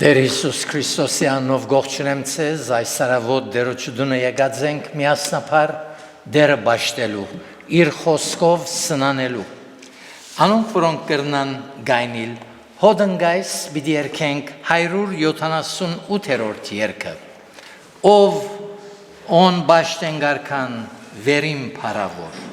Տեր Հիսուս Քրիստոսի անունով գողջունեմ ցեզ, այս արավոտ դերոճուդունը եկած ենք միասնապար դերը բաշտելու, իր խոսքով սնանելու։ Անոնք, որոնք կրնան գայնիլ, հոդնգայս պիտի երգենք 178-րդ երգը, ով on բաշտենգարքան վերին փարավոր։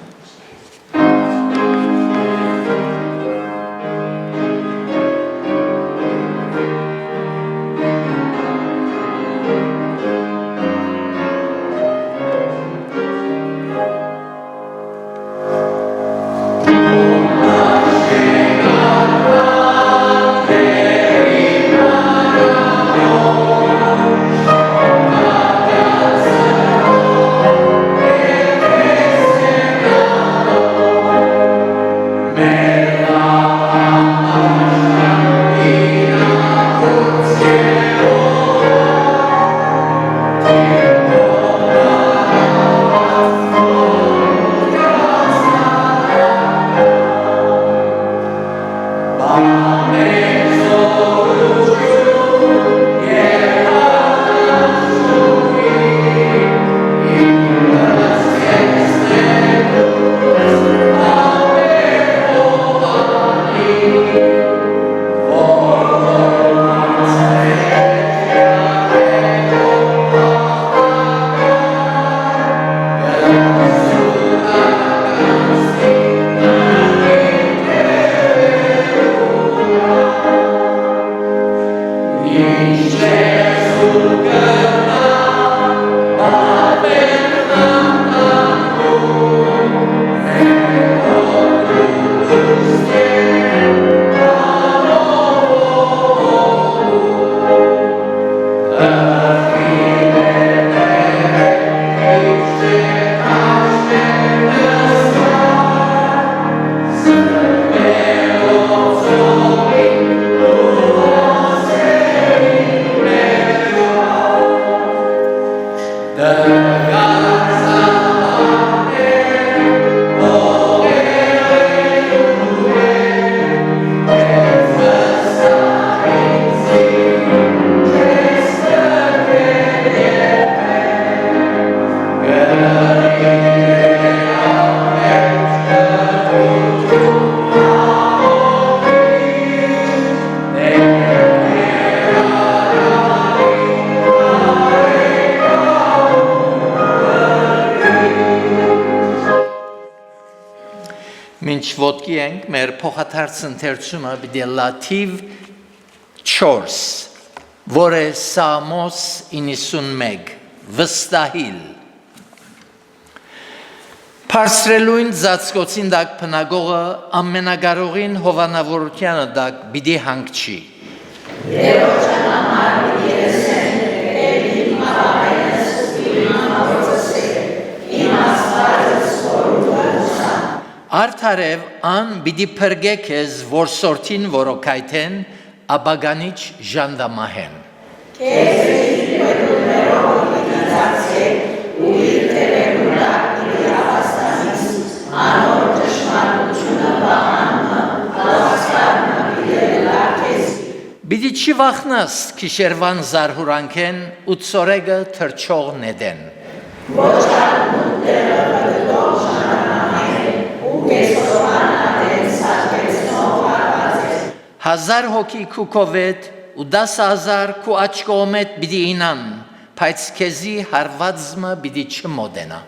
Մինչ ոտքի ենք, մեր փոխադարձ ընթերցումը պիտի լաթիվ 4, որ է Սամոս 91, վստահիլ։ Պարսրելույն ծածկոցին դակ պնագողը ամենագարողին հովանավորությանը դակ պիտի հանգչի։ Դերոջան համար պիտի եսեն, իմ ավայնս ու իմ ամավորս է, իմ ասվածս որուտանուսան։ Արդարև ան պիտի պրգե քեզ, որ սորթին որոքայթեն, աբագանիչ ժանդամահեն։ Քեզ իր պետուներով պիտի ծացեք ու իր տերերունդակ պիտի ապաստանից, անոր ճշմարտությունը բաղանմը, հավասարնը պիտի լար քեզ։ Պիտի չի վախնաս քիշերվան զարհուրանքեն ու ծորեգը թրջող նեդեն։ Ոչ ալմուտ դերը վդդող ժանդամահեն ու կեսովանատեն սատկեցնող հարվածես։ 1000 հոգի քու կովետ ու 10,000 քու աչկոմետ պիտի ինան, բայց քեզի հարվածմը պիտի չմոդենա։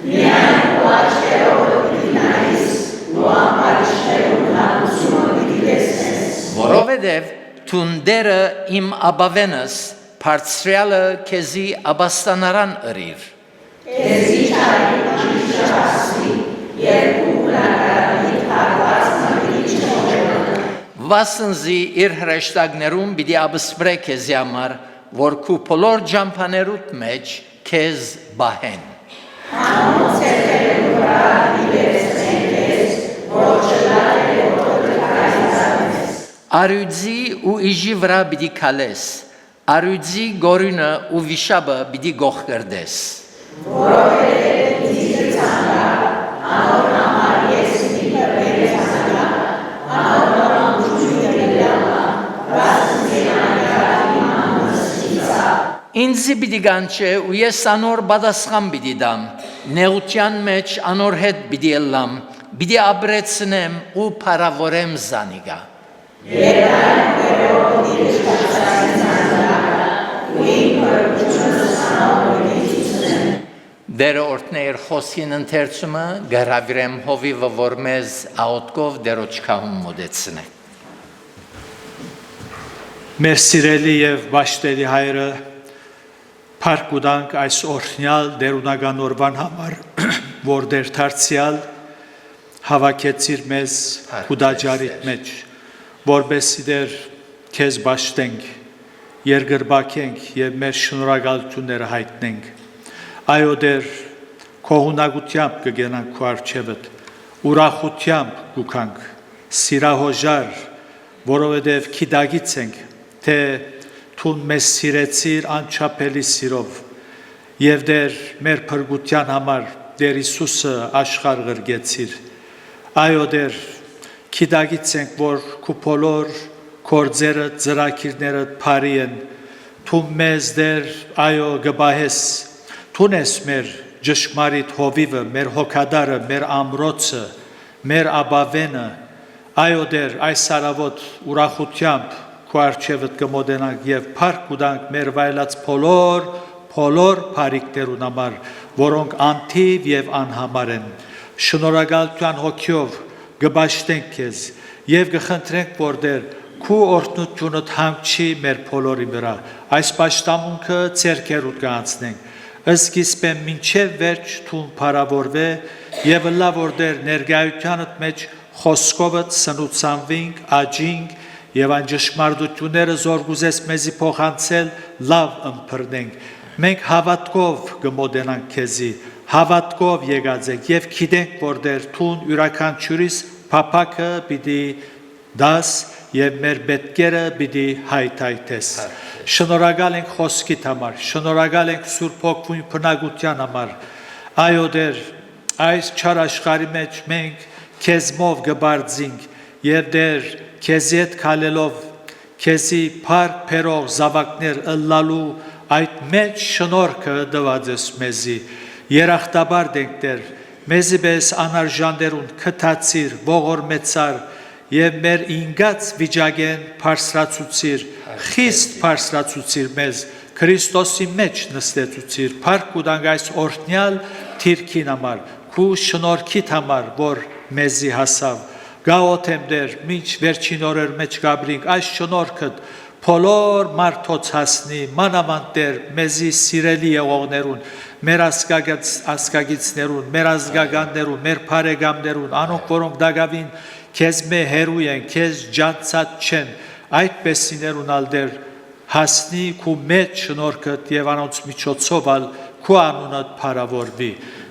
Միայն ու աչկերով պիտի նայիս ու ամբարիշներում հանդուսումը պիտի տեսնես։ Որովհետև թունդերը իմ աբավենս, բարձրյալը քեզի աբաստանարան ըրիր։ Քեզի չարին ճիշտ չասվի, երկու բնակարանի հարվածը պիտի չմոդենա։ Վասնզի իր հրեշտակներում պիտի աբսպրե քեզի համար, որ քու բոլոր ջամփաներուդ մեջ քեզ բահեն։ Անոնց հետերու վրա իբերսեն քեզ, որ չլար է ոտը կայզանես։ Արյուձի ու իժի վրա պիտի քալես, արյուձի գորյունը ու վիշաբը պիտի գողկրդես։ Որովհետև դիզը ցանկա, անոր համար ես մի բերես ցանկա, անոր ամջույնը լավա, վասնզի անյարի Ինձի պիտի գանչե ու ես անոր բադասխան պիտի դամ, նեղության մեջ անոր հետ պիտի ելլամ, պիտի ապրեցնեմ ու փառավորեմ զանիգա։ Դերը օրհներ խոսքին ընթերցումը գարավիրեմ հովիվը որ մեզ աոտկով դերոչքահում մոդեցնե։ Մեր սիրելի եւ բաշտելի հայրը փառք ուտանք այս օրհնյալ դերունական օրվան համար, որ դեր դարձյալ հավաքեցիր մեզ հուդաջարիտ մեջ, որբեսի դեր քեզ բաշտենք, երկրբակենք եւ մեր շնորհակալությունները հայտնենք։ Այո դեր քո հունակությամբ կգենանք քո առջևդ, ուրախությամբ կուքանք, սիրահոժար, որովհետև գիտագից ենք, թե թուն մեզ սիրեցիր անչափելի սիրով, եւ դեր մեր փրկության համար դեր Հիսուսը աշխարհ գրգեցիր։ Այո դեր գիտագից ենք, որ քո բոլոր գործերը, ծրագիրները բարի են, թու մեզ դեր այո գբահես Թունես մեր ճշմարիտ հովիվը, մեր հոգադարը, մեր ամրոցը, մեր աբավենը, այո դեր այս արավոտ ուրախությամբ քո առջևդ կմոտենանք եւ փառք ուտանք մեր վայելած բոլոր բարիքներուն համար, որոնք անթիվ եւ անհամար են։ Շնորհակալության հոգիով կբաշտենք քեզ եւ կխնդրենք, որ դեր քո օրհնությունը հանգչի մեր բոլորի վրա։ Այս պաշտամունքը ձեռքերուդ կանցնենք։ Սկիզբեն մինչև վերջ թուն փառավորվե եւ լավ որ դեր ներգայությանդ մեջ խոսքովդ սնուցանվինք, աճինք եւ անջշմարտությունները զորգուզես մեզի փոխանցել լավ ըմբռնենք։ Մենք հավատքով կմոտենանք քեզի, հավատքով եկած ենք եւ գիտենք որ դեր թուն յուրաքանչյուրիս փափակը պիտի դաս եւ մեր պետքերը պիտի հայթայթես։ Շնորհակալ ենք խոսքիդ համար, շնորհակալ ենք Սուրբ Հոգու բնակության համար։ Այո դեր այս չար աշխարհի մեջ մենք քեզմով կբարձինք եւ դեր քեզի հետ քալելով քեզի փառք փերող զավակներ ըլլալու այդ մեծ շնորհքը դված ես մեզի։ Երախտաբար դենք դեր մեզի պես անարժաններուն քթացիր, ողորմեցար եւ մեր ինգած վիճակեն բարձրացուցիր, խիստ բարձրացուցիր մեզ, Քրիստոսի մեջ նստեցուցիր, փառք ուտանք այս օրհնյալ թիրքին համար, քու շնորհքիդ համար, որ մեզի հասավ։ Գաոթեմ դեր, մինչ վերջին օրեր մեջ գաբրինք, այս շնորհքդ բոլոր մարդոց հասնի, մանավանդ դեր մեզի սիրելի եղողներուն, մեր ասկագիցներուն, մեր ազգականներուն, մեր բարեկամներուն, անոնք որոնք դակավին քեզ մե հերու են, քեզ ջանցած չեն, այդպեսիներուն ալ դեր հասնի քու մեծ շնորհքդ եւ անոնց միջոցով ալ քու անունդ փառավորվի։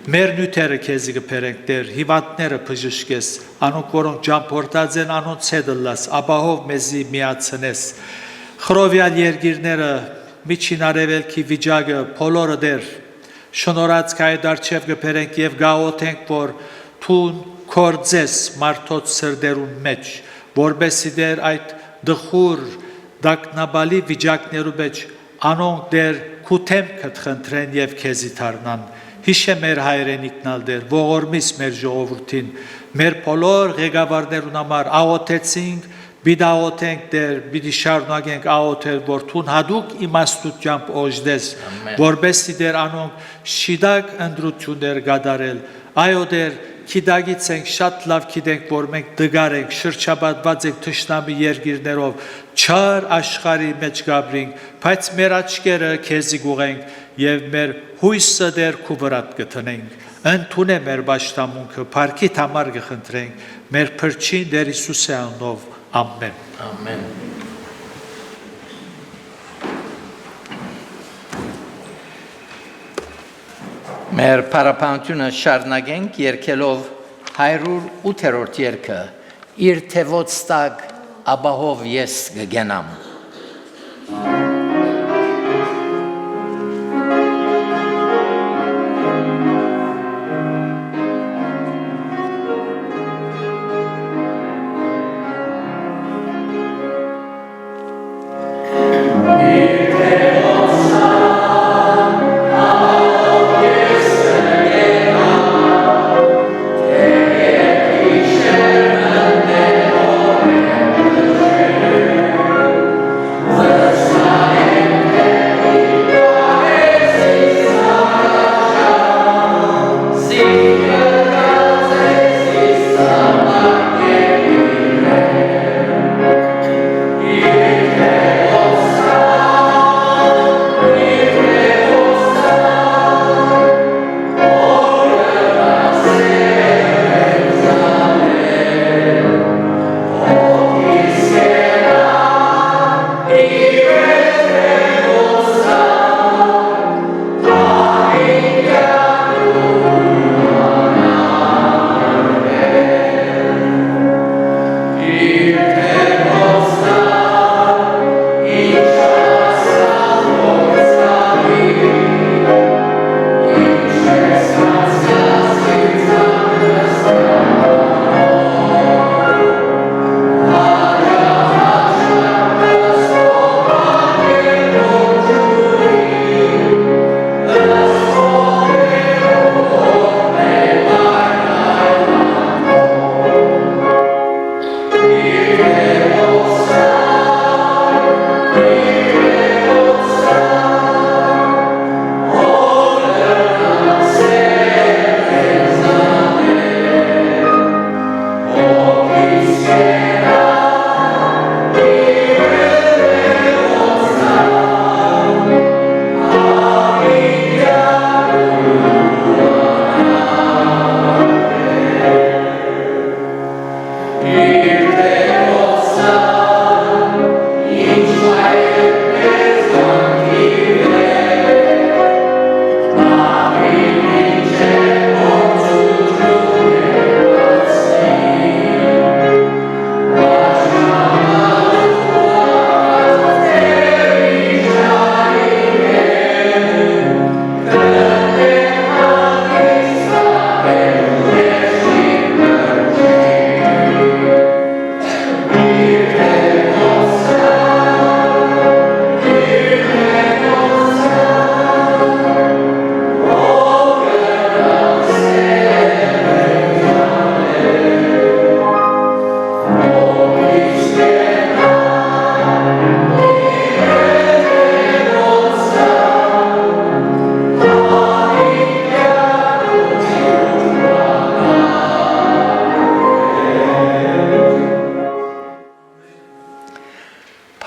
Մեր նյութերը քեզի կբերենք դեր, հիվանդները բժշկես, անոնք որոնք ճամփորդած են, անոնց հետ լաս, ապահով մեզի միացնես։ Խրովյալ երկիրները, միջին արևելքի վիճակը, բոլորը դեր շնորհած քայդ արչև կբերենք եւ գաղոթենք, որ թուն կործես մարդոց սրդերուն մեջ, որբեսի դեր այդ դխուր դակնաբալի վիճակներու մեջ անոնք դեր քութեմքդ խնդրեն եւ քեզի թարնան։ Հիշե մեր հայրենիքնալ դեր, ողորմիս մեր ժողովրդին, մեր բոլոր ղեկավարներուն համար աղոթեցինք, բիդաղոթենք դեր, բիդի շարունակենք աղոթել, որ թուն հադուկ իմաստությամբ օժդես, որբեսի դեր անոնք շիդակ ընդրություններ գադարել, այո դեր Գիտագից ենք, շատ լավ գիտենք, որ մենք դգար ենք, շրջապատված ենք թշնամի երկիրներով, չար աշխարհի մեջ գաբրինք, բայց մեր աչքերը քեզի գուղենք եւ մեր հույսը դեր քու վրատ կտնենք։ Ընդունե մեր պաշտամունքը, փառքիդ համար կխնդրենք, մեր փրկին դեր Հիսուսի անունով, ամեն։ Ամեն։ Մեր պարապանությունը շարունակենք երկելով 108-րդ երգը իր թևոց տակ ապահով ես կգենամ։ Իր թևոց տակ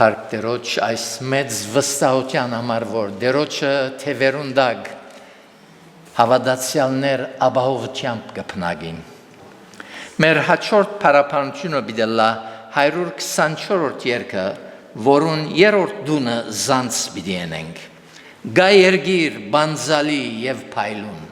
Փարք դերոջ այս մեծ վստահության համար, որ դերոջը թևերունդագ հավատացյալներ ապահովությամբ կփնագին։ Մեր հաջորդ փառապանությունը բիդելա 124-րդ երգը, որուն երրորդ դունը զանց պիտի ենենք։ Գա երգիր, բանձալի եւ փայլուն։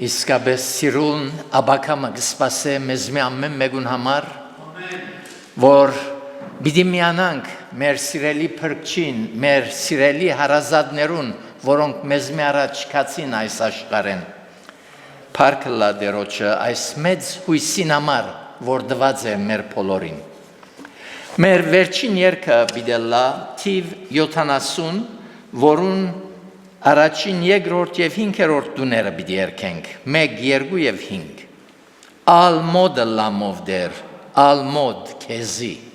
Իսկապես սիրուն աբակամը կսպասե մեզ մի ամեն մեկուն համար, որ պիտի միանանք մեր սիրելի փրկչին, մեր սիրելի հարազատներուն, որոնք մեզ մի առաջ կացին այս աշխարհեն։ Փառքը լա Տերոջը այս մեծ հույսին համար, որ դված է մեր բոլորին։ Մեր վերջին երգը պիտի լա թիվ 70, որուն առաջին, երկրորդ եւ հինգերորդ դուները պիտի երգենք, 1, 2 եւ 5։ Ալմոդը լամով դեր, ալմոդ քեզի։ Ալմոդ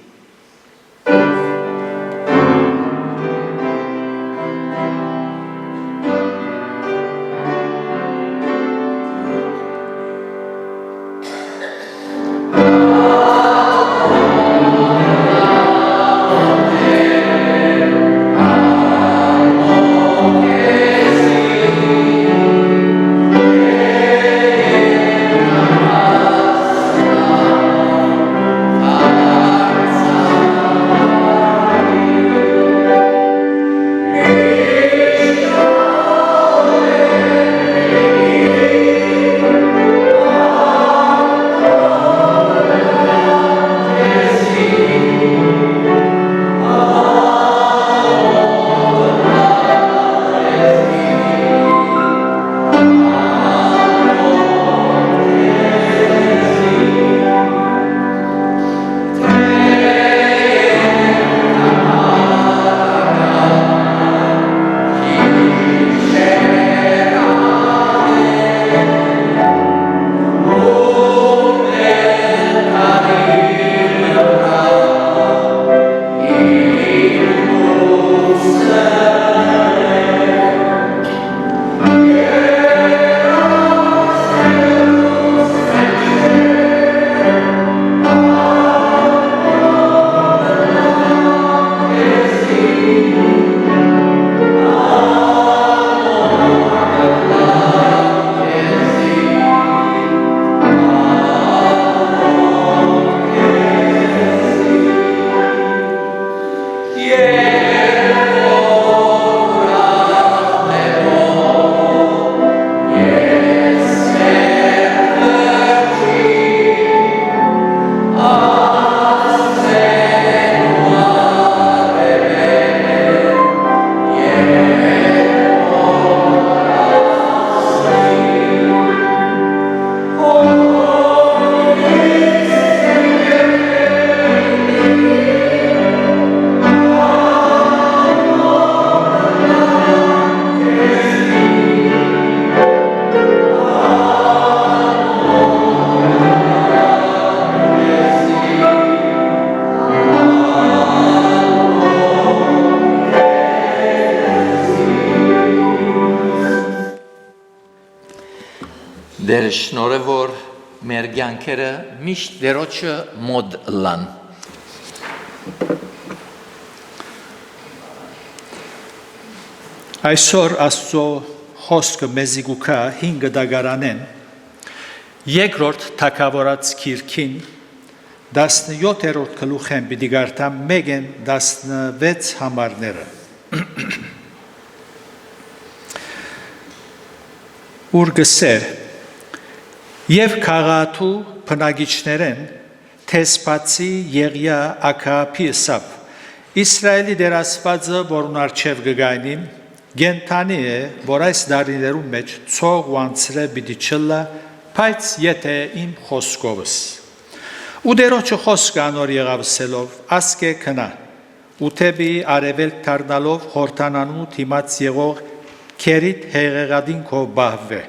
Դեր շնորհը որ մեր կյանքերը միշտ դերոջը մոտ լան։ Այսօր Աստծո խոսքը մեզի գուքա 5 դագարանեն երկրորդ թագավորաց քիրքին 17-րդ գլուխեն պիտի գարտամ 1-16 համարները ուր գսեր եւ քաղաքու բնագիչներեն թեսպացի Եղիա ակապի սապ Իսրայելի դեր Աստվածը որուն արչև գգայնին Գենթանի է, որ այս դարիներում մեջ ծող ու անցրե պիտի չլա, բայց եթե իմ խոսքովս։ Ու դերոջը խոսքը անոր եղավսելով, ասկե կնա, ու թեպի արևելք դառնալով հորթանանու թիմած եղող քերիտ հեղեղադին քո բահվե։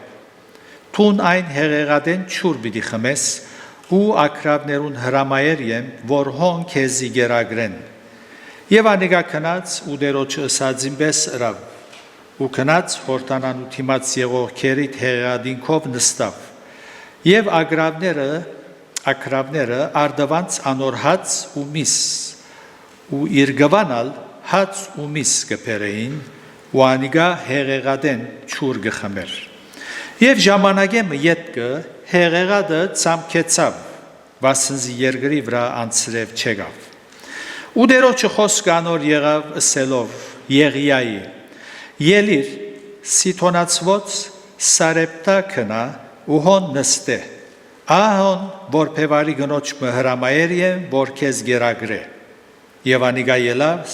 Տուն այն հեղեղադեն չուր պիտի խմես, ու ակրավներուն հրամայեր եմ, որ հոն քեզի գերագրեն։ Եվ անիկա կնաց ու դերոջը ըսածին պես ըրավ։ Ու կնաց հորտանանու թիմած եղող քերիտ հեղադինքով նստավ եւ ակրավները արդվանց անոր հաց ու միս ու իր գվանալ հաց ու միս կփերեին ու անիգա հեղեղադեն չուր գխմեր եւ ժամանակեմը յետքը հեղեղադը ցամքեցավ վասնզի երկրի վրա անցրև չեղավ ու դերոջը խոսքը անոր եղավ ըսելով Եղիայի Ելիր սիթոնացված սարեպտա կնա ու հոն նստե, ահոն որ պևարի գնոչ մը հրամայեր եմ, որ կեզ գերագրե, և անիգա ելավ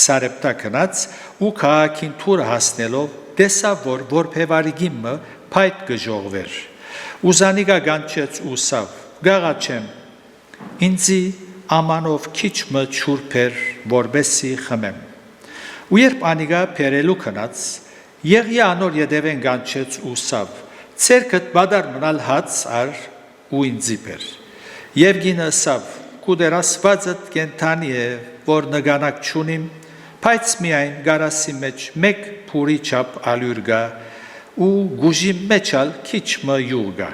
սարեպտա կնաց ու կաղաքին թուրը հասնելով տեսավ որ պևարի գիմը պայտ գժողվեր, ու զանիգա գանչեց ու սավ, գաղաչեմ, ինձի ամանով քիչ մը չուրպեր, որբեսի խմեմ, ու երբ անիգա պերելու կնաց, Եղիա անոր ետևեն գանչեց ու սավ, ցերքդ բադար մնալ հաց ար ու ինձի պեր, և գինը սավ, կուդեր Աստվածդ կենթանի է, որ նգանակ չունիմ, բայց միայն գարասի մեջ մեկ փուրի չափ ալյուր գա, ու գուժի մեջ ալ քիչ մը յուղ գա,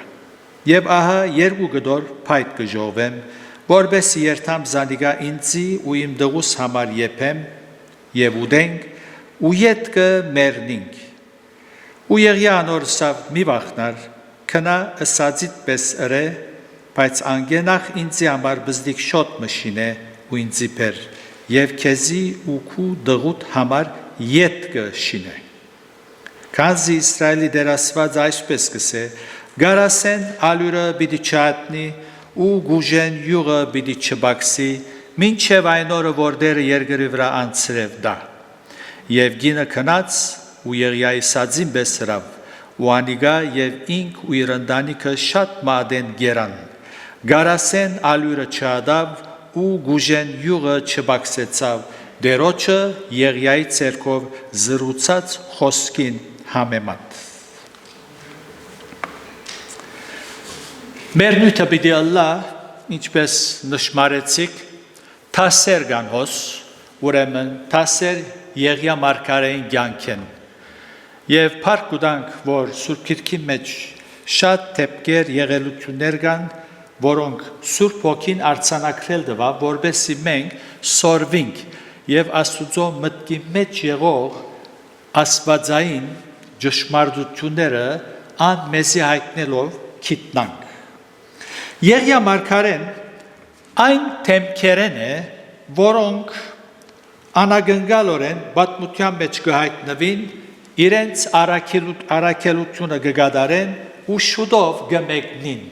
և ահա երկու գդոր պայտ գժովեմ, որբեսի երթամ զանիգա ինձի ու իմ դղուս համար եփեմ, և ուդենք, ու ետքը մերնինք, ու Եղիա անոր սավ մի վախնար, կնա ըսածիտ պես ըրե, բայց անգենախ ինձի համար բզդիկ շոտ մշին է ու ինձի պեր, և քեզի ու քու դղուտ համար ետքը շին է։ Կանզի Իսրայելի դեր Աստված այսպես կսե, գարասեն ալյուրը բիդի չատնի, ու գուժեն յուղը բիդի չբաքսի, մինչև այն օրը, որ դերը երկրի վրա անցրև դա, և գինը կնաց ու Եղիայի սածին պես հրավ, ու անիգա և ինք ու իր ընտանիքը շատ մադեն գերան, գարասեն ալյուրը չադավ ու գուժեն յուղը չբաքսեցավ, դերոջը Եղիայի ցերկով զրուցած խոսքին համեմատ։ Մեր նույթը պիտի ըլլա, ինչպես նշմարեցիք, Թասեր գանհոս, ուրեմն Թասեր Եղիա մարգարեին կյանքեն, և փառք ուտանք, որ Սուրբ Գիրքի մեջ շատ դեպքեր եղելություններ կան, որոնք Սուրբ Հոգին արձանագրել տվավ, որպեսզի մենք սորվենք և Աստուծո մտքի մեջ եղող աստվածային ճշմարտությունները անմեզի հայտնելով գիտնանք։ Եղիա մարգարեն այն թեմքերեն է, որոնք անագնգալորեն պատմության մեջ կհայտնվին, իրենց առաքելությունը կգադարեն ու շուտով կմեկնին։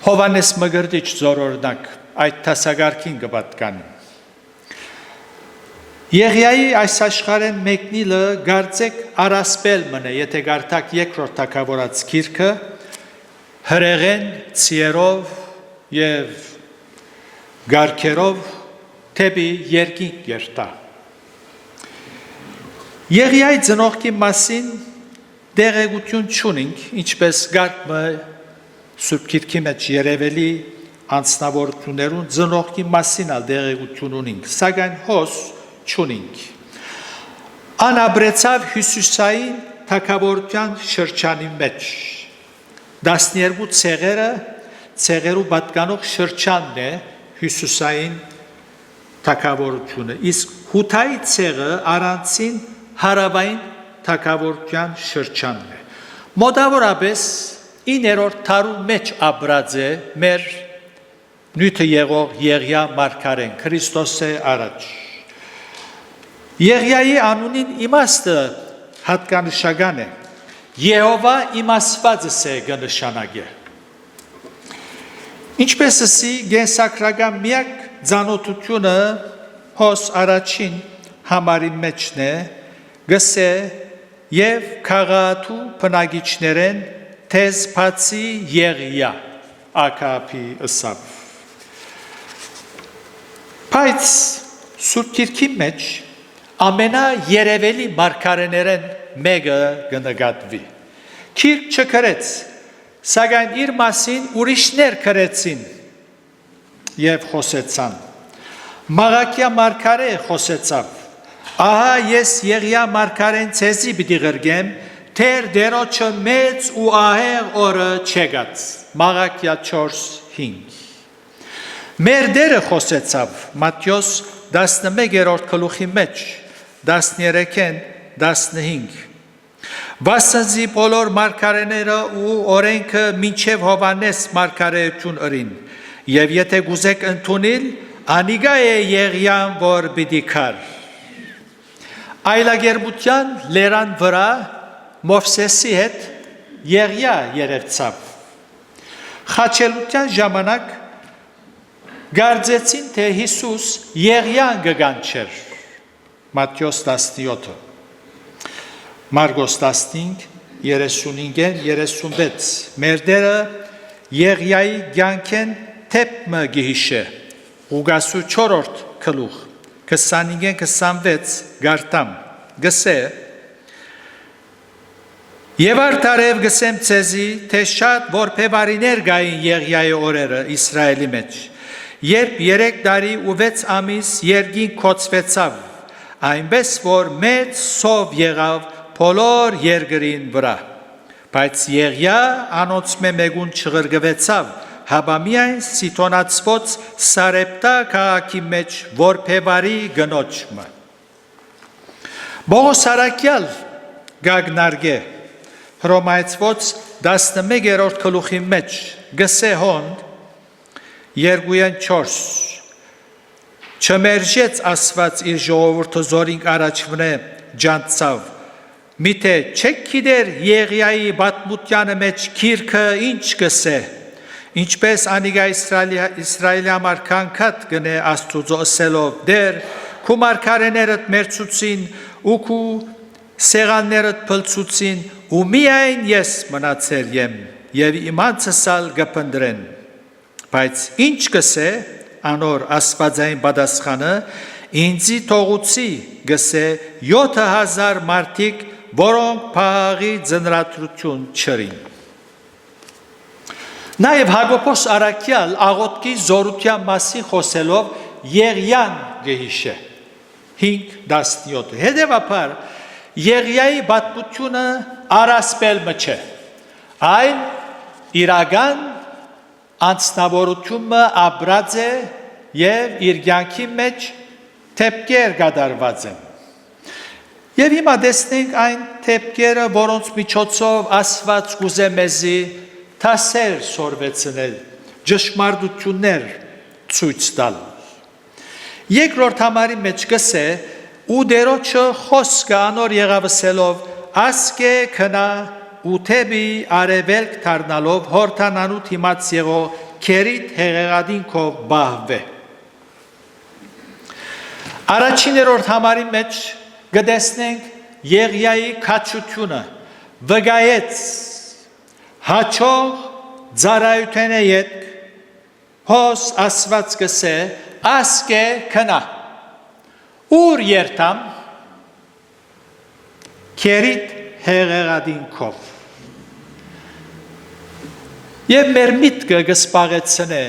Հովհաննես Մկրտիչ զորօրինակ այդ դասագարքին կպատկանի։ Եղիայի այս աշխարհեն մեկնիլը գարցեք առասպել մնե, եթե գարտակ երկրորդ թագավորաց գիրքը, հրեղեն, ցիերով և գարքերով թեպի երկինք երթա։ Եղիայի ծնողքի մասին դեղեցություն չունենք, ինչպես գարկը Սուրբ Գիրքի մեջ երևելի անձնավորություններուն ծնողքի մասին ալ դեղեցություն ունենք, սակայն հոս չունենք։ Անաբրեցավ Հյուսիսային թագավորության շրջանի մեջ 12 ցեղերու պատկանող շրջանն է հյուսիսային թագավորությունը իսկ հութայի ցեղը առանցին հարավային թագավորության շրջանն է մոտավորապես 9-րդ դարու մեջ ապրած է մեր նյութը եղող Եղիա մարգարեն Քրիստոսի առաջ Եղիայի անունին իմաստը հատկանշական է Եհովա իմաստվածս է կնշանակե Ինչպես ասի գենսակրական միակ ծանոթությունը հոս առաջին համարի մեջն է գսե եւ քաղաքու բնակիչներեն թեզ բացի Եղիա ակապի ըսավ Բայց Սուրբ Գիրքի մեջ ամենաերևելի մարգարեներեն մեկը կնկատվի Գիրք չգրեց սակայն իր մասին ուրիշներ գրեցին եւ խոսեցան Մաղաքիա մարգարե խոսեցավ Ահա ես Եղիա մարգարեն ցեզի պիտի գրգեմ թեր դերոջը մեծ ու ահեղ օրը չեկած Մաղաքիա 4:5 Մեր դերը խոսեցավ Մատթեոս 11-րդ գլուխի մեջ 13-ին 15 Վասնզի բոլոր մարգարեները ու օրենքը մինչև Հովանես մարգարեություն ըրին եւ եթե գուզեք ընդունել անիգա է Եղիան որ պիտի քար Այլագերբության լերան վրա Մովսեսի հետ Եղիա երևցավ Խաչելության ժամանակ Գարձեցին թե Հիսուս Եղիան գանչեր Մատթեոս 17 Մարգոս 15 35-36 Մեր դերը Եղիայի կյանքեն թեփը գիհիշե Ուգասու 4-րդ գլուխ 25-26 գարտամ գսե Եվ արդարև գսեմ ցեզի թե շատ որբևարիներ գային Եղիայի օրերը Իսրայելի մեջ Երբ 3 տարի ու 6 ամիս երկին կոծվեցավ, այնպես որ մեծ սով եղավ բոլոր երկրին վրա, բայց Եղիա անոնցմե մեկուն չղրգվեցավ, հաբա միայն Սիդոնացված Սարեպտա քաղաքի մեջ որբևարի գնոջը։ Բողոս Արաքյալ գագնարգե Հռոմայացված 11-րդ գլուխի մեջ գսե հոն 2-4 Չմերժեց ասված իր ժողովուրդը զորինք առաջվնե ջանցավ Միթե չեք գիտեր Եղիայի պատմությանը մեջ քիրքը ինչ գսե Ինչպես անիգա Իսրայելի համար քանքատ գնե Աստուծո ասելով դեր քու մարգարեներդ մերցուցին ու քու սեղաններդ փլցուցին ու միայն ես մնացել եմ եւ իմանցսալ գփնդրեն Բայց ինչ գսե անոր աստվածային պատասխանը ինձի թողուցի գսե 7000 մարդիկ որոնք փաղի ձնրատրություն չրին Նաև Հակոբոս Արաքյալ աղոտքի զորության մասին խոսելով Եղիան գհիշե 5:17 Հետևաբար Եղիայի պատմությունը առասպել չէ այլ իրական Անցնավորությունը ապրած է եւ իր կյանքի մեջ թեփքեր կատարված են։ Եվ հիմա տեսնենք այն թեփքերը, որոնց միջոցով Աստված կուզե մեզի թասեր սորվեցնել, ճշմարտություններ ցույց տալ։ Երկրորդ համարի մեջ գսե ու դերոջը խոսքը անոր եղավսելով ասկե քնա ու թեբի արևելք դառնալով հորթանանուտ հիմաց եղող քերիտ հեղեղադինքով բահվե Առաջիներորդ համարի մեջ գտեսնենք Եղիայի քաչությունը վգայեց հաչող ծառայութենե յետք հոս ասված գսե ասկե քնա ուր երթամ քերիտ հեղեղադինքով Եվ մեր միտքը գսպաղեցնե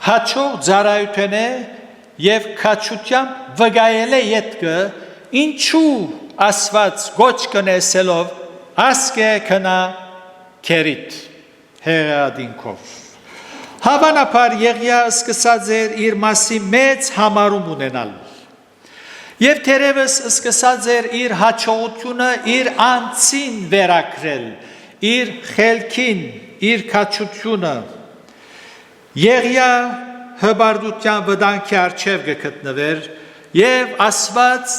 հաչող ծառայութենե եւ քաչությամբ վգայել է յետքը ինչու ասված գոչ կնեսելով ասկե կնա կերիտ հեղադինքով։ Հավանաբար Եղիա սկսած էր իր մասի մեծ համարում ունենալ։ Եվ թերևս սկսած էր իր հաջողությունը իր անձին վերակրել, իր խելքին, իր քաջությունը։ Եղիա հբարդության վտանգի առջև գտնվեր եւ Աստված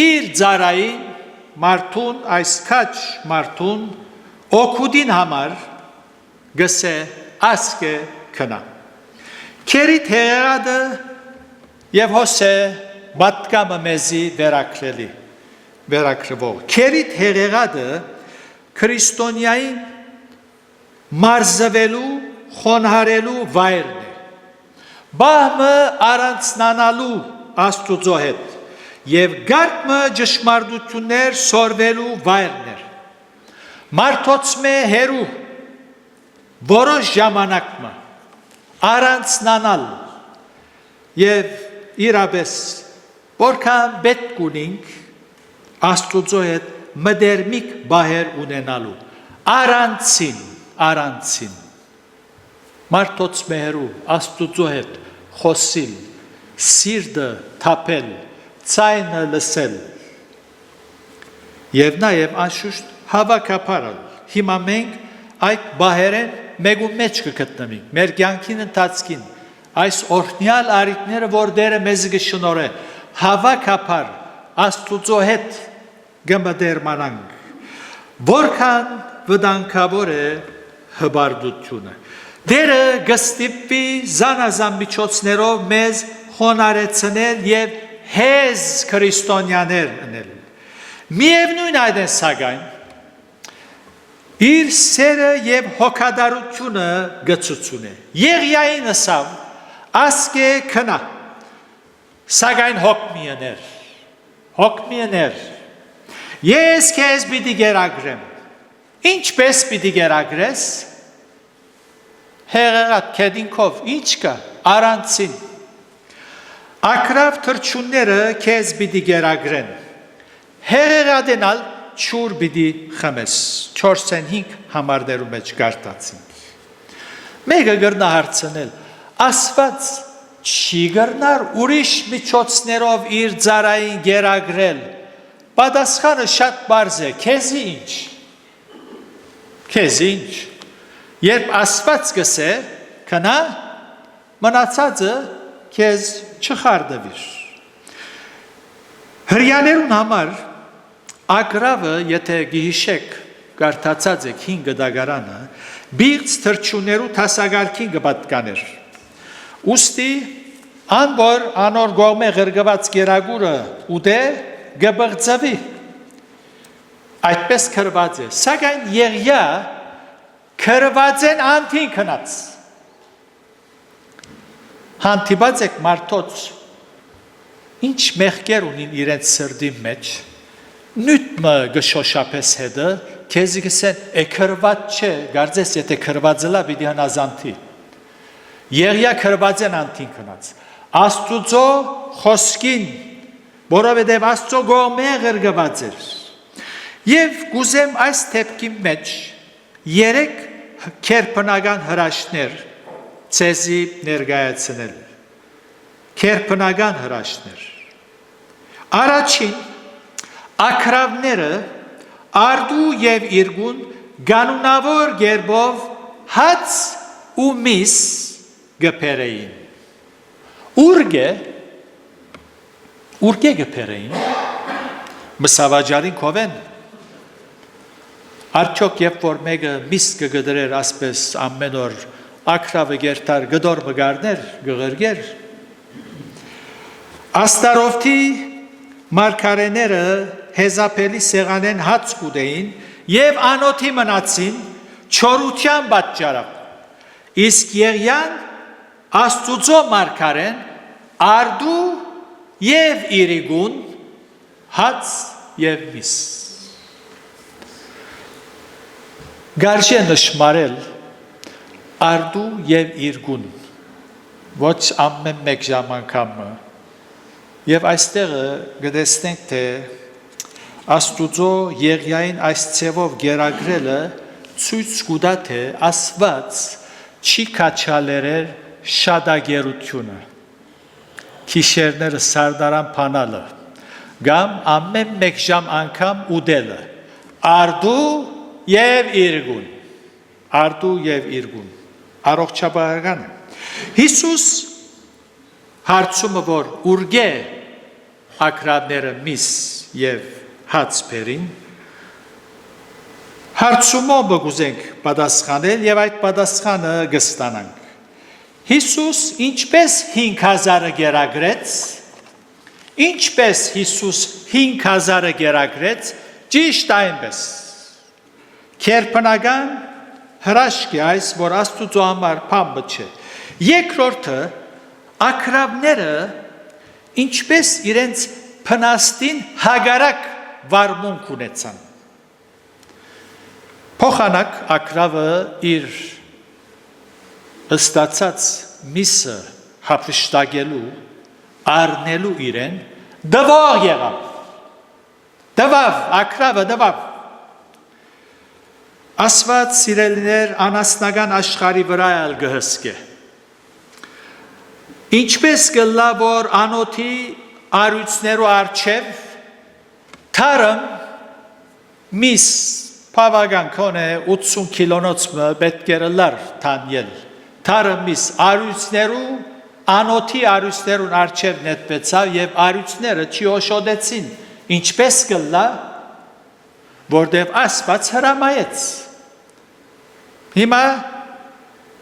իր ծառային մարդուն, այս քաչ մարդուն օգուտին համար գսե ասկե կնա։ Քերիտ հեղեղադը եւ հոսե բատկամը մեզի վերակրվող։ Քերիտ հեղեղադը քրիստոնյային մարզվելու, խոնհարելու վայրն է։ Բահմը առանցնանալու Աստուծո հետ եւ գարկմը ճշմարտություններ սորվելու վայրն է։ Մարդոցմե հերու որոշ ժամանակը առանցնանալ եւ իրապես որքան պետք ունենք Աստուծո հետ մդերմիկ բահեր ունենալու առանցին մարդոց մեհերու Աստուծո հետ խոսիլ սիրտը թափել ցայնը լսել եւ նաեւ անշուշտ հավաքապարալ հիմա մենք այդ բահերեն մեգու մեջ կգտնվենք մեր կյանքին ընթացքին այս օրհնյալ արիտները որ դերը մեզ գշնորե հավաքապար Աստուծո հետ գմդերմանանք որքան վտանգավոր է հբարդությունը դերը գստիպի զանազան միջոցներով մեզ խոնարեցնել եւ հեզ քրիստոնյաներ անել միևնույն այդ սակայն իր սերը եւ հոգադարությունը գծություն է Եղիային ասավ ասկե քնա սակայն հոգմիներ ես քեզ պիտի գերագրեմ ինչպես պիտի գերագրես հեղեղատ քեդինքով ինչ կա առանցին ակրավ թրջունները քեզ պիտի գերագրեն հեղեղատենալ չուր պիտի խմես 4-5 համարներու մեջ գարտացինք մեկը գրնա հարցնել Աստված չի գրնար ուրիշ միջոցներով իր ծառային գերագրել պատասխանը շատ բարձ է քեզի ինչ երբ Աստված գսե կնա մնացածը քեզ չխարդվիր հրյաներուն համար ագրավը եթե գիհիշեք գարտացած եք 5 դագարանը բիղծ թրջուններու տասագարքին գպատկաներ ուստի անոր անոր գողմե ղրգված գերագուրը ուդե գբղծվի այդպես կրված է սակայն Եղիա կրված են անթին քնած հանդիպած եք մարդոց ինչ մեղքեր ունին իրենց սրդի մեջ նույնը գշոշափես հետը քեզի գսեն կրված չէ գարձես եթե կրվածը լա պիտի հնազանդի Եղիա կրված են անթին քնած Աստուծո խոսքին որովհետև Աստծո գոմե ղրգված էր եւ գուզեմ այս թեփքի մեջ 3 քերբնական հրաշքներ ցեզի ներկայացնել քերբնական հրաշքներ առաջին ակրավները արդու եւ իրգուն գանունավոր գերբով հաց ու միս գպերեին ուրգե գպերեին մսավաճարին կովեն արդյոք երբ որ մեկը միս կգդրեր ասպես ամեն օր ակրավը գերտար գդոր մգարներ գղրգեր աստարովթի մարգարեները հեզապելի սեղանեն հաց կուդեին եւ անոթի մնացին չորության պատճառով իսկ Եղիան Աստուծո մարգարեն արդու եւ իրիգուն հաց եւ միս Գարժե նշմարել արդու եւ իրգուն ոչ ամեն մեկ ժամանակամը Եվ այստեղ գտեսնենք թե Աստուծո Եղիային այս ցևով գերագրելը ցույց կտա թե Աստված չի քաչալերել շադագերությունը քիշերները սարդարան փանալը գամ ամեն մեկ ժամ անգամ ուդելը արդու եւ իրգուն առողջապահական Հիսուս հարցումը որ ուրգե ակրավները միս եւ հաց բերին հարցումով գուզենք պատասխանել եւ այդ պատասխանը կստանանք Հիսուս ինչպես 5000-ը գերագրեց ինչպես Հիսուս 5000-ը գերագրեց ճիշտ այնպես քերբնական հրաշք է այս որ Աստուծո համար փամբը չէ երկրորդը ակրավները ինչպես իրենց փնաստին հագարակ վարմունք ունեցան փոխանակ ակրավը իր ստացած միսը հապշտագելու առնելու իրեն դվող եղավ ակրավը դվավ Աստված սիրելիներ անասնական աշխարհի վրա ալ գհսկե ինչպես գլա որ անոթի արույցներու արչև թարմ միս բավական կոնե 80 կիլոնոց պետք է լար տանել թարմ միս արույցներու անոթի արույցներուն արչև նետվեցավ եւ արույցները չի օշոդեցին ինչպես գլա որտեւ Աստված հրամայեց հիմա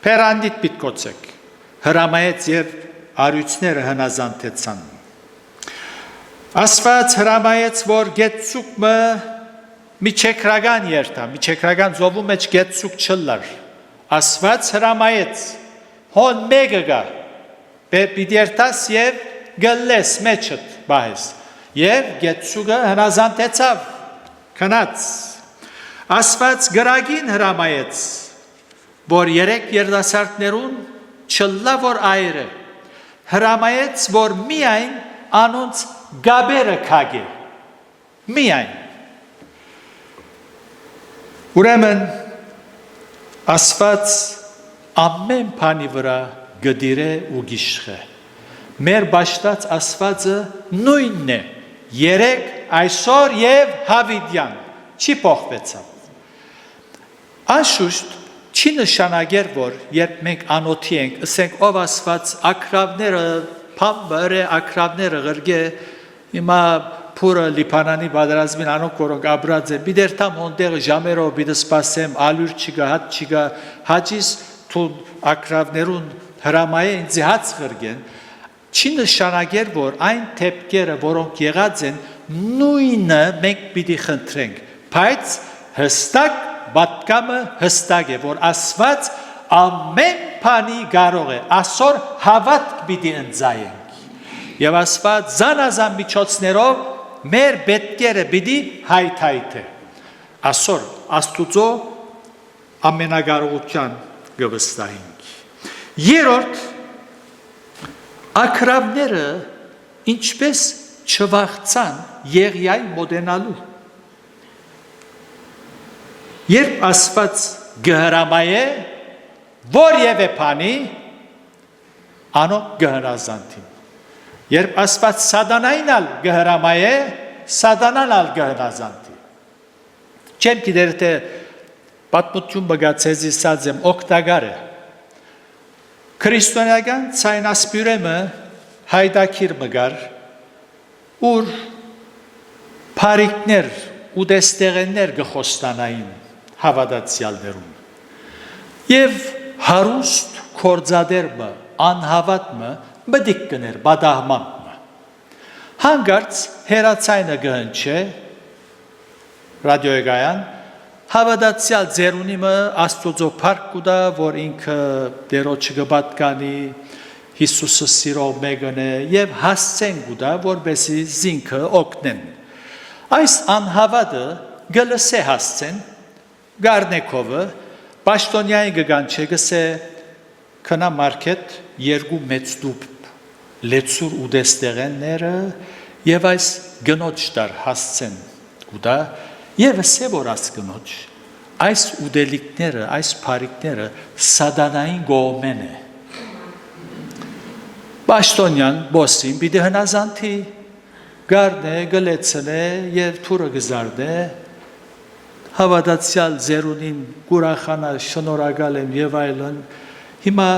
պերանդիտ պիտկոցեք հրամայեց եւ արույցները հնազանդեցան Աստված հրամայեց որ գեցուկը միջեկրական երթա միջեկրական զովու մեջ գեցուկ չլար Աստված հրամայեց հոն մեկը գա պիտի երթաս եւ գլես մեջդ բահես եւ գեցուկը հնազանդեցավ քնած Աստված գրագին հրամայեց որ երեք երդասարտներուն չլա որ այրը հրամայեց որ միայն անոնց գաբերը քագե միայն ուրեմն Աստված ամեն բանի վրա գդիրե ու գիշխե մեր բաշտած Աստվածը նույնն է երեք այսօր եւ հավիդյան չի փոխվեցավ անշուշտ չի նշանակեր որ երբ մենք անոթի ենք ասենք ով Աստված ակրավները փամբերը ակրավները գրգե հիմա փուրը լիբանանի բادرազմին անոնք որոնք աբրած են բիդերտամ հոնդեղ ժամերով բիդը սպասեմ ալյուր չգա հատ չգա հաջիս թու ակրավներուն հրամայե ինձ հաց գրգեն չի նշանակեր որ այն թեփքերը որոնք եղած են նույնը մենք պիտի խնդրենք բայց հստակ բատկամը հստակ է որ Աստված ամեն բանի կարող է այսօր հավատք պիտի ընձայենք եւ Աստված զանազան միջոցներով մեր պետքերը պիտի հայթայթե այսօր Աստուծո ամենագարողության գվստահենք երրորդ ակրավները ինչպես չվախցան Եղիայի մոտենալու երբ Աստված գհրամայե որևէ բանի անոնք գհնազանդին երբ Աստված սատանային ալ գհրամայե սատանան ալ գհնազանդի չեմ գիտեր թե պատմություն բգացեզի սածեմ օկտագարը քրիստոնեական ցայնասպյուրեմը հայդակիր մգար ուր փարիկներ ու դեստեղեններ գխոստանային հավատացյալներում եւ հարուստ կորձադերմը անհավատմը բդիկ կներ բադահմամը հանգարց հերացայնը գհնչե ռադիոյգայան հավատացյալ ձերունիմը Աստուծո փառք կուտա որ ինքը դերոջ գբատկանի Հիսուսը սիրով մեկն է եւ հասցեն կուտա որբեսի զինքը օգնեն այս անհավատը գլսե հասցեն գարնեկովը պաշտոնյային գգանչե գսե քնա մարքետ երկու մեծ դուպ լեցուր ու դեստեղենները եւ այս գնոջ դար հասցեն գուտա եւ ասե որ ասկնոջ այս ուդելիկները այս բարիկները սադանային գոմեն է Պաշտոնյան բոսին պիտի հնազանդի գարնե գլեցնե եւ թուրը գզարդե հավատացյալ զերունին գուրախանա շնորհակալ եմ եւ այլն հիմա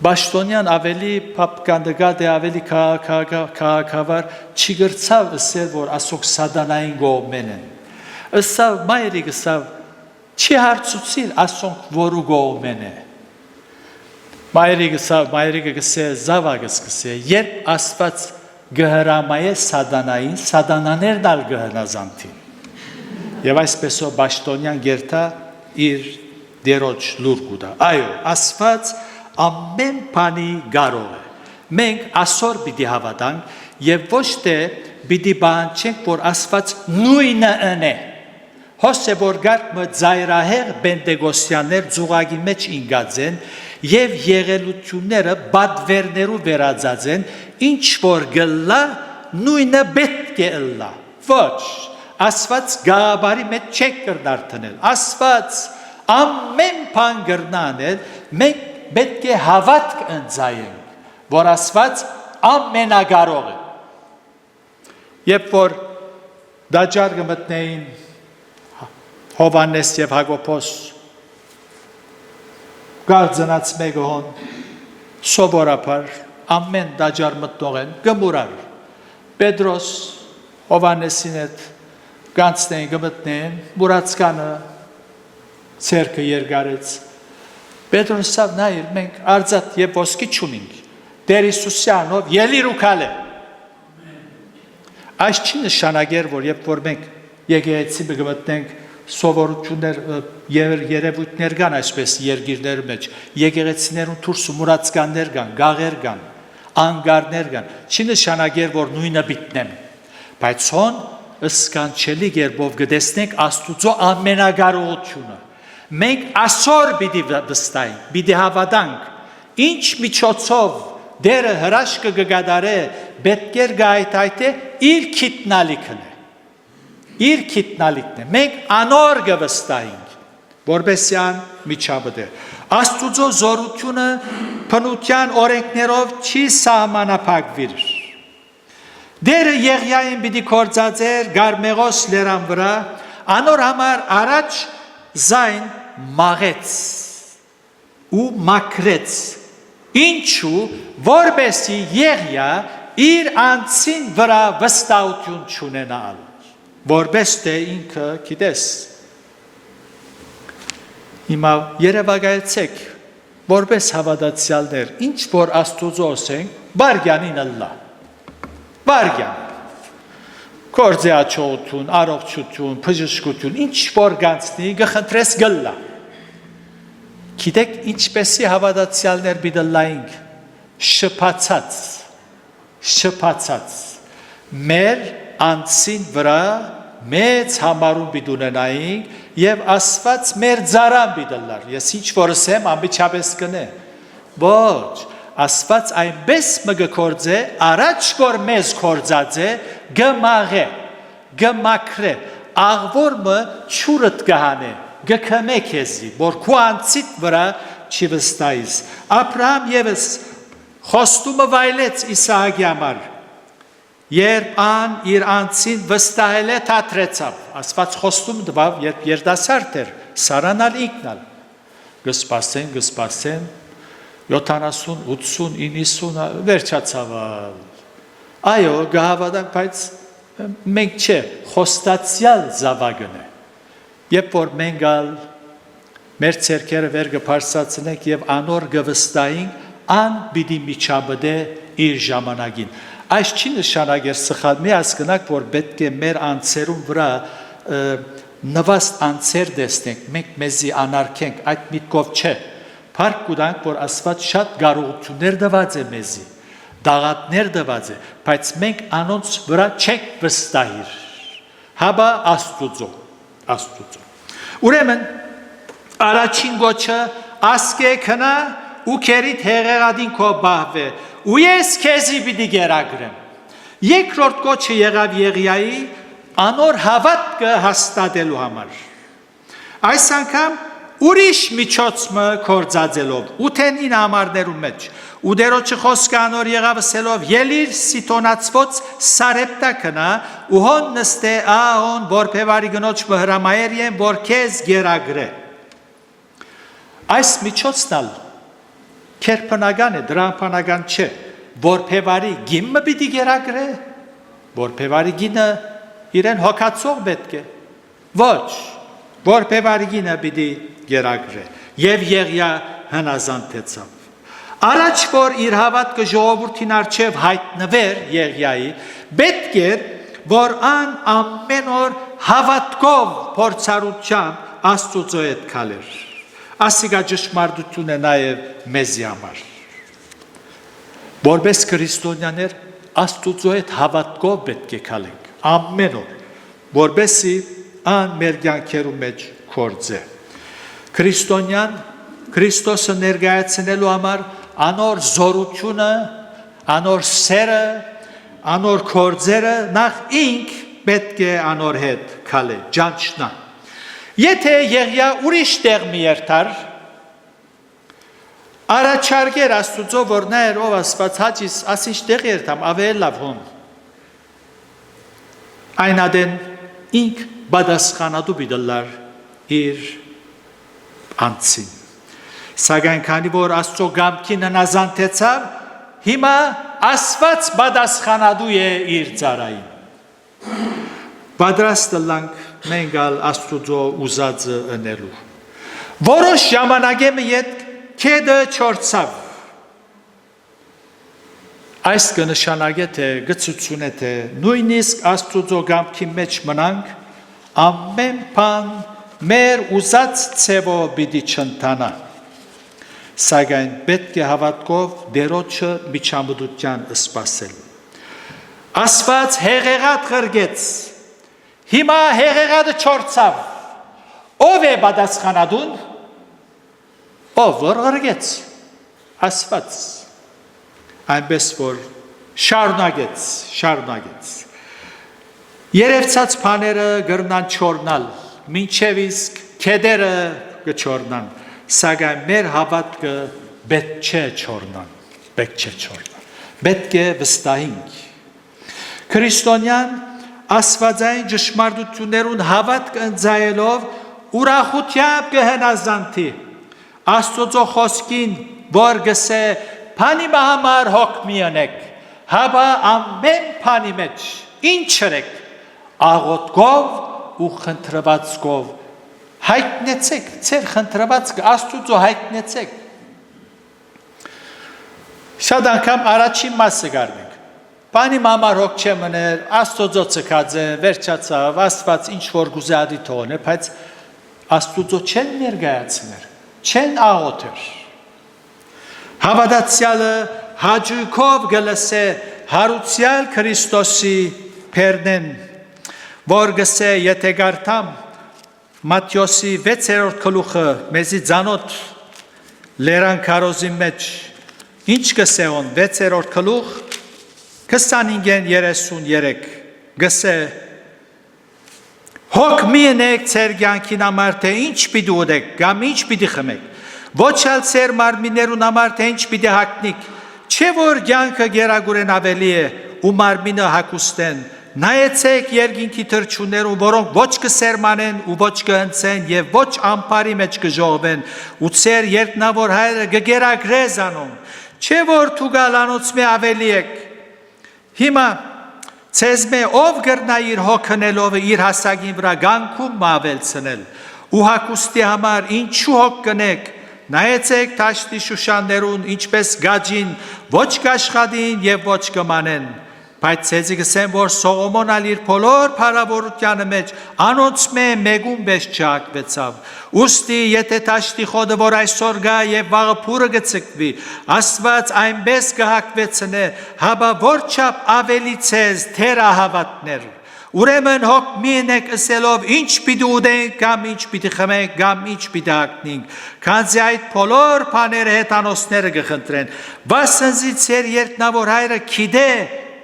Պաշտոնյան ավելի փապկանդգատ է ավելի քաղաքավար չի գրծավ ասել որ ասոք սադանային գոմեն են ասավ մայրի գսավ չի հարցուցիր ասոնք որու գոմեն է Մայրիկը գսե զավագս գսե երբ ասված գհրամայե սադանային սադանաներն ալ գհնազանտին եւ այսպեսով Պաշտոնյան գերտա իր դերոջ լուր գուտա այո ասված ամեն բանի կարող է մենք ասոր պիտի հավատանք եւ ոչ թե պիտի բանջենք որ ասված նույնը ընե հոսե որ գարկ մձայրահեղ բենտեգոսյաններ ձուղագի մեջ ինգած են եւ եղելությունները բադվերներու վերածած են ինչ որ գլա նույնը պետք է ըլլա ոչ ասված գաբարի մեջ չեք կրնարթնել ասված ամեն բան գրնանել մենք պետք է հավատք ընձայենք որ ասված ամենագարող է երբ որ դաջար գմտնեին Հովանես եւ Հակոբոս Գարձնած մեգոն սովորաբար ամեն դաջար մտնող են գմուրար Պետրոս Հովանեսին հետ գանցնեն գմտնեն մուրացկանը ցերկը երգարեց Պետրոսավ նայր մենք արձատ եւ ոսկի չունենք Տեր Հիսուսյանով ելիր ու քալե Այս չի նշանակեր որ երբ որ մենք եկեղեցի գմտնենք սովորություններ երևույթներ կան այսպես երգիրների մեջ եկեղեցիներուն դուրս մուրացկաններ կան գաղեր կան անգարներ կան չի նշանակեր որ նույնը բիտնեմ բայց հոն սկանչելի երբով գտեսնենք Աստուծո ամենագարողությունը մենք ասոր պիտի վստահենք պիտի հավատանք ինչ միջոցով դերը հրաշքը կգադարե պետք է գայթայթե իր քիտնալիքն է իր քիտնալիքն է մենք անոր գվստահենք որբեսյան միջաբդե Աստուծո զորությունը փնության օրենքներով չի սահմանափակվիր դերը Եղիային պիտի կործածեր Գարմեղոս լերան վրա անոր համար առաջ զայն մաղեց ու մակրեց ինչու որբեսի Եղիա իր անձին վրա վստահություն չունենալ որպես թե ինքը գիտես հիմա երևակայեցեք որպես հավատացյալներ ինչ որ Աստուծո ասենք բարգյանին ըլլա բարգյան կորձե աչողություն առողջություն բժշկություն ինչ որ գանցնի գխնդրես գլլա գիտեք ինչպեսի հավատացյալներ բիդլայինք շփացած մեր անցին վրա մեծ համարում բիդունենայինք եւ ասված մեր ծարան բիդլար ես ինչ որ ասեմ ամբիջապես կնե ոչ ասված այնպես մգկորձե առաջ որ մեզ կորձած է գմաղե գմակրե աղվորը ճուրդ գահանե գքմե քեզի որ քու անցիտ վրա չի վստահիս Աբրահամ եւս խոստումը վայելեց Իսահակի համար Երբ ան իր անցին վստահել է թատրեցավ, ասված խոստում դվավ, երբ երդասարդ էր, սարանալ ինքնալ, գսպասեն, 70, 80, 90, վերջացավալ, այո, գահավադանք, բայց մենք չէ, խոստացյալ զավագն է, երբ որ մենք ալ, մեր ծերքերը վեր գպարսացնենք և անոր գվստայինք, ան բիդի միջաբդե իր ժամանագին, Այս չի նշանագեր սխալ մի հասկնակ, որ պետք է մեր անձերում վրա նվաստ անձեր դեսնենք, մենք մեզի անարգենք, այդ միտքով չէ, փառք կուտանք, որ Աստված շատ կարողություններ տված է մեզի, դաղատներ տված է, բայց մենք անոնց վրա չենք վստահիր, հաբա Աստուծո։ Ուրեմն առաջին գոչը ասկե քնա ու քերիդ հեղեղադին քո բահվե ու ես քեզի պիտի գերագրեմ։ Երկրորդ գոչը եղավ Եղիայի անոր հավատքը հաստատելու համար։ Այս անգամ ուրիշ միջոցը կործածելով 8-9 ամառներու մեջ ու դերոջը խոսքը անոր եղավ ասելով ելիր սիտոնացված սարեպտակնա ու հոն նստե ահոն որբևարի գնոջ հրամայեր են որ քեզ գերագրե այս միջոցնալ քերփնական է դրամփանական չէ որբևարի գիմը պիտի գերագրե որբևարի գինը իրեն հոգացող պետք է ոչ որբևարի գինը պիտի գերագրե եւ Եղիա հնազանդեցավ Առաջ որ իր հավատքը ժողովրդին արչև հայտնվեր Եղիայի, պետք էր, որ ամեն օր հավատքով փորձառությամբ Աստծո հետ քալեր։ Ասիկա ճշմարտություն է նաև մեզի համար։ Որպես քրիստոնյաներ Աստծո հետ հավատքով պետք է քալենք ամեն օր, որպեսզի ան մեր կյանքերու մեջ կործե։ Քրիստոնյան Քրիստոսը ներկայացնելու համար անոր զորությունը, անոր սերը, անոր կործերը նախ ինք պետք է անոր հետ քալե, ճանչնա։ Եթե Եղիա ուրիշ տեղ մի երթար, առաջարկեր Աստուծո, որ նա էր ով ասված հաճիս, ասինչ տեղ երթամ, ավելի լավ հոն։ Այն ադեն ինք բադասխանադու բիդլար իր անցին։ Սակայն քանի որ Աստծո գամքին հնազանդեցավ, հիմա Աստված բադասխանադու է իր ծառային։ Պատրաստ լանք մենք Աստծո ուզածը ընելու։ Որոշ ժամանակի հետ քեդը չորցավ։ Այս կնշանակե թե գծություն է թե նույնիսկ Աստծո գամքի մեջ մնանք ամեն բան մեր ուզած ցևով պիտի չընթանա։ Սակայն պետք է հավատքով դերոջը միջամտության սպասել։ Աստված հեղեղատ խրգեց, հիմա հեղեղատը չորցավ, ով է պատասխանատուն, ով որ խրգեց, Աստված, այնպես որ շարունակեց, երևցած բաները գրնան չորնալ, մինչև իսկ քեդերը կչորնան, Սակայն մեր հավատքը պետք չէ չորնան, պետք է վստահենք։ Քրիստոնյան աստվածային ճշմարտություններուն հավատք ընձայելով ուրախությամբ կհնազանդի Աստծո խոսքին, որ գսե «Փանի համար հոգ մի ընեք, հաբա ամեն փանի մեջ ինչ ըրեք, աղոթքով ու խնդրվածքով հայտնեցեք, ծեր խնդրվածքը Աստուծո հայտնեցեք։ Շատ անգամ առաջին մասը գարնենք։ Բանի համար հոգ չէ մներ, Աստուծո ցկած է, վերջացավ, Աստված ինչ որ գուզադի թողն է, բայց Աստուծո չեն ներկայացներ, չեն աղոթեր։ Հավատացյալը հաճույքով գլսե հարուցյալ Քրիստոսի փերնեն, որ գսե եթե գարտամ Մատթեոսի 6-րդ գլուխը մեզի ցանոթ լերան քարոզի մեջ ինչ կսեոն 6-րդ գլուխ 25-33 գսե հոգ մի ընեք ծեր կյանքին համար թե ինչ պիտի ուտեք կամ ինչ պիտի խմեք ոչ ալ ծեր մարմիններուն համար թե ինչ պիտի հագնիք չէ որ կյանքը գերագուրեն ավելի է ու մարմինը հագուստեն Նայեցեք երկինքի թրջուններուն, որոնք ոչ կսերմանեն ու ոչ կհնցեն և ոչ ամպարի մեջ կժողվեն, ու ծեր երկնավոր հայրը կգերագրե զանոն, չէ որ թուգալանոց մե ավելի եք։ Հիմա ցեզ մե ով գրնա իր հոգնելով իր հասակին վրա գանքում մավելցնել, ու հակուստի համար ինչու հոգ կնեք, նայեցեք թաշտի շուշաններուն, ինչպես գաջին, ոչ կաշխատին և ոչ կմանեն, Բայց ցեզի գսեմ, որ Սողոմոն ալ իր բոլոր փառավորությանը մեջ անոնց մեկում բես չհակվեցավ։ Ուստի եթե տաշտի խոդը, որ այսօր գա եւ վաղը փուրը գցկվի, Աստված այնպես կհակվեցնե, հաբա որչափ ավելի ցեզ թերահավատներ։ Ուրեմն հոգ մի ընեք ասելով ինչ պիտի ուտենք կամ ինչ պիտի խմենք կամ ինչ պիտի հագնենք, քանզի այդ բոլոր բաները հետանոսները կխնդրեն։ Վասնզի ծեր երկնավոր հայրը գիտե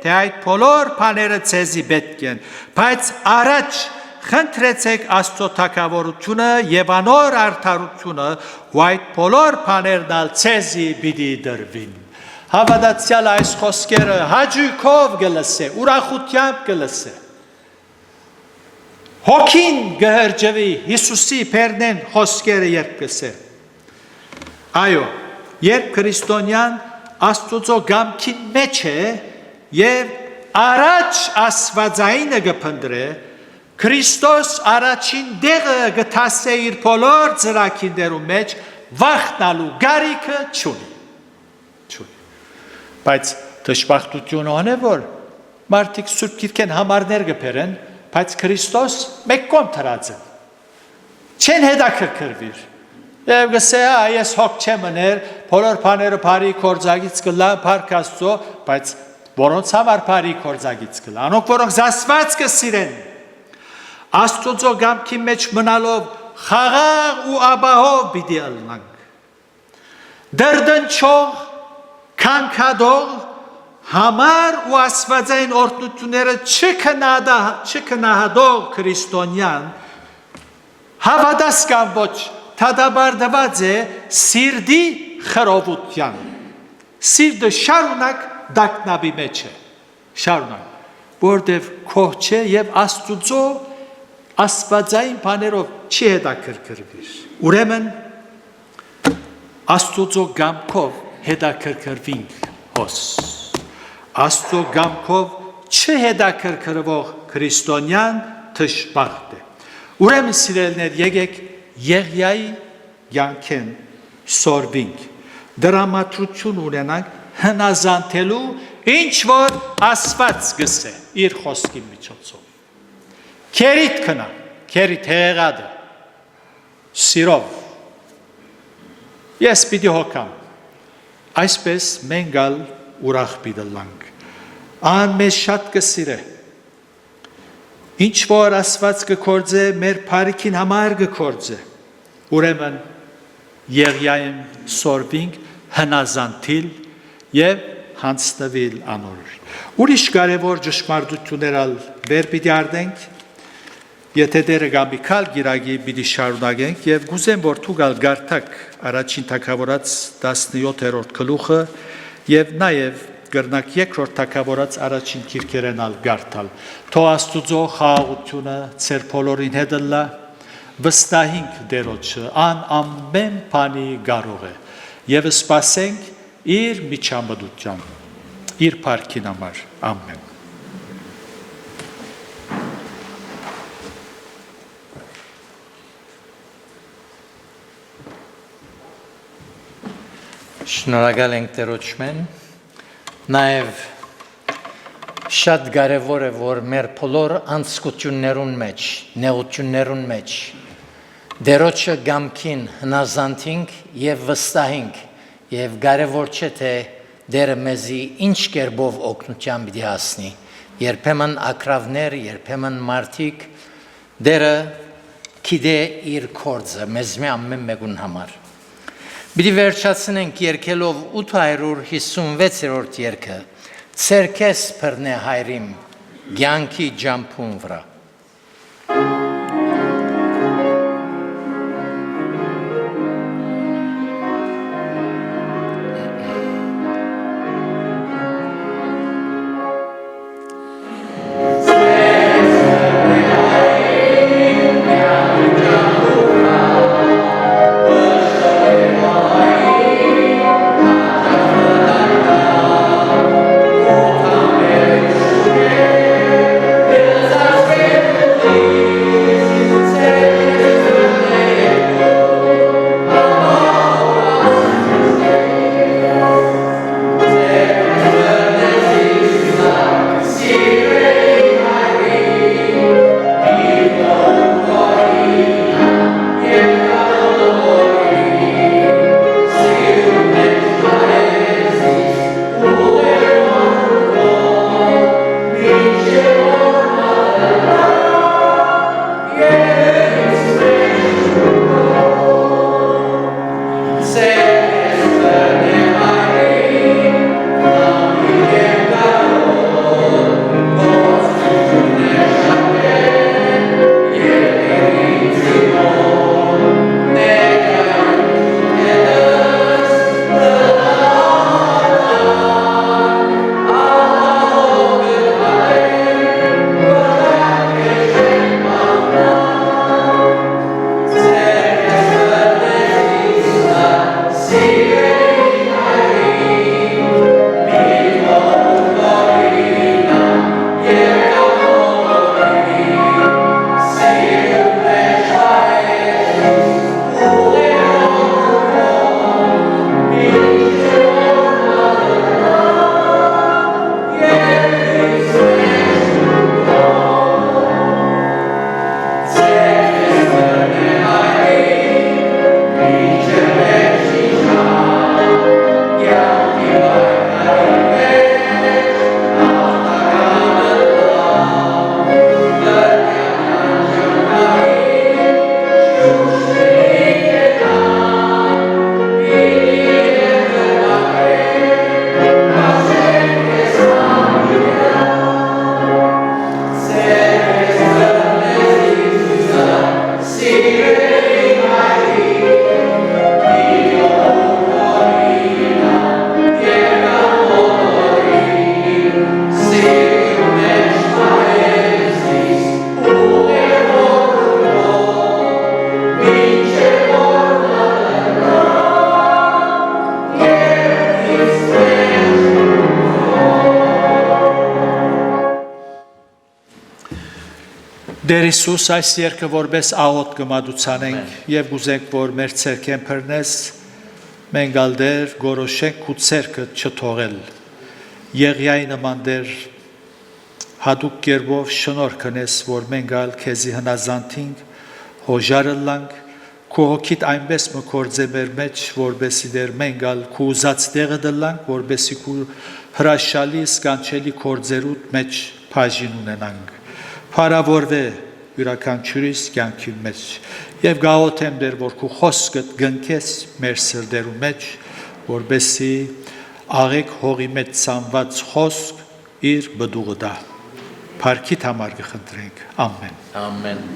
թե այդ բոլոր բաները ցեզի պետք են, բայց առաջ խնդրեցեք Աստծո թագավորությունը եւ անոր արդարությունը, ու այդ բոլոր բաներն ալ ցեզի պիտի դրվին։ Հավատացյալ այս խոսքերը հաճույքով գլսե, ուրախությամբ գլսե։ Հոգին գհրջվի Հիսուսի բերնեն խոսքերը երբ գսե։ Այո, երբ քրիստոնյան Աստծո գամքին մեջ է եւ առաջ Աստվածայինը գփնդրե, Քրիստոս առաջին դեղը գտասե իր բոլոր ծրագիրներում մեջ վախնալու գարիքը չունի։ Բայց դժբախտությունը on է, որ մարդիկ Սուրբ Գիրքեն համարներ գբերեն, բայց Քրիստոս մեկ կողմ թրած է։ Չեն հետաքրքրվիր։ Եվ գսե, ես հոգ չեմ մներ, բոլոր բաները բարի կորձագից կլա, փառք Աստծո, բայց որոնց համար բարի կորձագից կլա, անոնք որոնք զասված կսիրեն։ Աստծո գամքի մեջ մնալով խաղաղ ու աբահով պիտի ելնանք։ Դրդնչող, քանքադող, համար ու աստվածային օրհնությունները չքնահատող քրիստոնյան հավատասկան ոչ թադաբարդված է սիրտի խռովության։ Սիրտը շարունակ դակնաբի մեջ է, շարունակ, որտև քոհ չէ եւ Աստծո աստվածային բաներով չի հետաքրքրվիր։ Ուրեմն Աստծո գամքով հետաքրքրվինք հոս։ Աստծո գամքով չհետաքրքրվող քրիստոնյան թշբախտ է։ Ուրեմն սիրելիներ, եկեք Եղիայի յանքեն սորվինք, դրամատրություն ունենանք հնազանդելու ինչ որ Աստված գսե իր խոսքի միջոցով։ Քերիտ կնա, քերիտ հեղադը, սիրով, ես պիտի հոգամ, այսպես մենք ալ ուրախ պիտի լանք, ան մեզ շատ կսիր է, ինչ որ Աստված կկործե, մեր փառքին համար կկործե, ուրեմն Եղիային սորվինք հնազանդիլ եւ հանձնվել անոր։ Ուրիշ կարևոր ճշմարտություններ ալ վեր պիտի արդենք, եթե դերը գամիկալ գիրագի պիտի շարունակենք եւ գուզեմ որ թուգալ գարտակ առաջին թագավորած 17-րդ գլուխը եւ նաեւ գրնակ երկրորդ թագավորած առաջին քիրքերեն ալ գարտալ։ Թող Աստուծո խաղաղությունը ծեր բոլորին հետ լա, վստահինք դերոջը, ան ամեն բանի կարող է եւ սպասենք իր միջամտությամբ, իր փառքին համար, ամեն։ Շնորհակալ ենք Տերոջմեն, նաև շատ կարևոր է, որ մեր բոլոր անցկություններուն մեջ, նեղություններուն մեջ, Տերոջը գամքին հնազանդենք եւ վստահենք, եւ կարևոր չէ թե Տերը մեզի ինչ կերպով օգնության պիտի հասնի, երբեմն ակրավներ, երբեմն մարդիկ, Տերը գիտե իր կորձը, մեզ մի ամեն մեկուն համար։ Պիտի վերջացնենք երկելով 856-րդ երգը, «Ցերքես բռնե հայրիմ, կյանքի ջամփուն վրա»։ Let's Դեր Հիսուս այս երկը որպես աղոտ կմադուցանենք եւ ուզենք որ մեր ցերկեն բռնես մենք ալ դեր գորոշենք ու ցերկը չթողել Եղիայի նման դեր հատուկ կերպով շնորհ կնես որ մենք ալ քեզի հնազանդենք հոժարը լանք քո հոգիդ այնպես մկործե մեր մեջ որբեսի դեր մենք ալ քո ուզած տեղը դլանք որբեսի քո հրաշալի սկանչելի կորձերուտ մեջ բաժին ունենանք Փարավորվե յուրաքանչյուրիս կյանքի մեջ եւ գաղութեմ դեր որ քո խոսքը գնքես մեր սրդերու մեջ որբեսի աղեք հողի մեջ ցանված խոսք իր բդուղը դա Փարքիդ համար կխնդրենք ամեն Ամեն